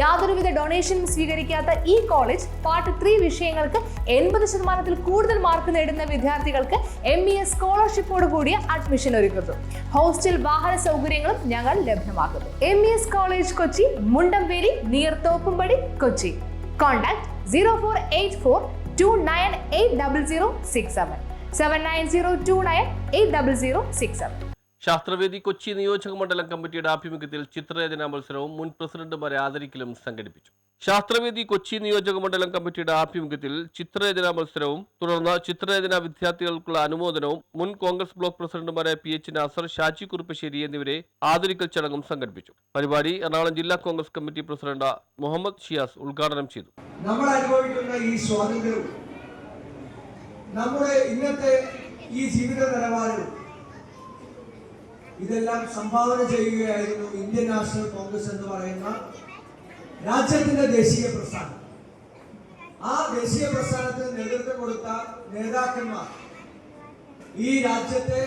യാതൊരുവിധ ഡൊണേഷനും സ്വീകരിക്കാത്ത ഈ college part 3 വിഷയങ്ങൾക്ക് 80% കൂടുതൽ മാർക്ക് നേടുന്ന വിദ്യാർത്ഥികൾക്ക് MES സ്കോളർഷിപ്പോട് കൂടിയ അഡ്മിഷൻ ഒരുക്കുന്നു. ഹോസ്റ്റൽ വാഹന സൗകര്യങ്ങളും ഞങ്ങൾ ലഭ്യമാക്കുന്നു. MES college Kochi, Mundamveli, near Thoppumpady, Kochi. Contact 0484298067 7902980067. ശാസ്ത്രവേദി കൊച്ചി നിയോജക മണ്ഡലം കമ്മിറ്റിയുടെ ആഭിമുഖ്യത്തിൽ ചിത്രരചനാ മത്സരവും മുൻ പ്രസിഡന്റുമാരെ ആദരിക്കലും സംഘടിപ്പിച്ചു. ശാസ്ത്രവേദി കൊച്ചി നിയോജക മണ്ഡലം കമ്മിറ്റിയുടെ ആഭിമുഖ്യത്തിൽ ചിത്രരചനാ മത്സരവും തുടർന്ന് ചിത്രരചനാ വിദ്യാർത്ഥികൾക്കുള്ള അനുമോദനവും മുൻ കോൺഗ്രസ് ബ്ലോക്ക് പ്രസിഡന്റുമാരായ PH നാസർ, ഷാജി കുറുപ്പശ്ശേരി എന്നിവരെ ആദരിക്കൽ ചടങ്ങും സംഘടിപ്പിച്ചു. പരിപാടി എറണാകുളം ജില്ലാ കോൺഗ്രസ് കമ്മിറ്റി പ്രസിഡന്റ് മുഹമ്മദ് ഷിയാസ് ഉദ്ഘാടനം ചെയ്തു. നമ്മൾ അനുഭവിക്കുന്ന ഈ സ്വാതന്ത്ര്യവും നമ്മുടെ ഇന്നത്തെ ഈ ജീവിത നിലവാരവും ഇതെല്ലാം സംഭാവന ചെയ്യുകയായിരുന്നു ഇന്ത്യൻ നാഷണൽ കോൺഗ്രസ് എന്ന് പറയുന്ന രാജ്യത്തിന്റെ ദേശീയ പ്രസ്ഥാനം. ആ ദേശീയ പ്രസ്ഥാനത്തിന് നേതൃത്വം കൊടുത്ത നേതാക്കന്മാർ ഈ രാജ്യത്തെ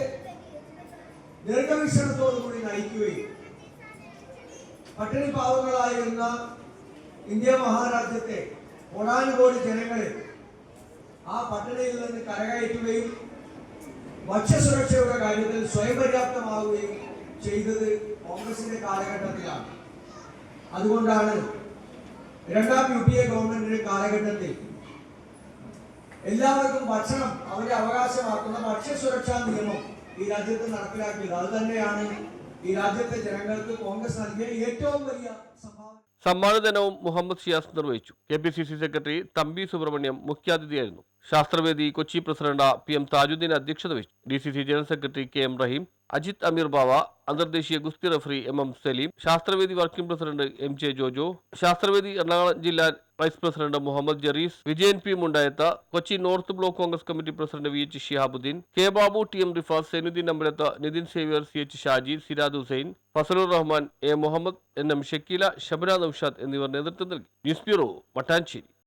ദീർഘവീക്ഷണത്തോടുകൂടി നയിക്കുകയും പട്ടിണി പാവങ്ങളായിരുന്ന ഇന്ത്യ മഹാരാജ്യത്തെ കോടാനുകോടി ജനങ്ങളെ ആ പട്ടിണിയിൽ നിന്ന് കരകയറ്റുകയും ഭക്ഷ്യസുരക്ഷയുടെ കാര്യത്തിൽ സ്വയം പര്യാപ്തമാവുകയും ചെയ്തത് കോൺഗ്രസിന്റെ കാലഘട്ടത്തിലാണ്. അതുകൊണ്ടാണ് രണ്ടാം UPA ഗവൺമെന്റിന്റെ കാലഘട്ടത്തിൽ എല്ലാവർക്കും ഭക്ഷണം അവരെ അവകാശമാക്കുന്ന ഭക്ഷ്യസുരക്ഷാ നിയമം ഈ രാജ്യത്ത് നടപ്പിലാക്കിയത്. അത് തന്നെയാണ് ഈ രാജ്യത്തെ ജനങ്ങൾക്ക് കോൺഗ്രസ് നൽകിയ ഏറ്റവും വലിയ സംഭാവന. സമ്മാനദാനവും മുഹമ്മദ് ഷിയാസ് നിർവഹിച്ചു. KPCC സെക്രട്ടറി തമ്പി സുബ്രഹ്മണ്യം മുഖ്യാതിഥിയായിരുന്നു. ശാസ്ത്രവേദി കൊച്ചി പ്രസിഡന്റ് PM താജുദ്ദീൻ അധ്യക്ഷത വഹിച്ചു. DCC general secretary KM Rahim, Ajith Ameer Bava, അന്തർദേശീയ ഗുസ്തി റഫറി MM സലീം, ശാസ്ത്രവേദി വർക്കിംഗ് പ്രസിഡന്റ് MJ ജോജോ, ശാസ്ത്രവേദി എറണാകുളം ജില്ലാ vice president Muhammad Jarees, Vijayan P Mundayath, Kochi north block Congress committee president VH Shihabudheen, K Babu, TM Rifas, Sainudheen Ambalath, Nithin Xavier, CH Shaji, Sirad Hussain, Fazlur Rahman, A Muhammad, NM Shakeela, Shabana Naushad എന്നിവർ നേതൃത്വം നൽകി. News bureau, Mattancherry.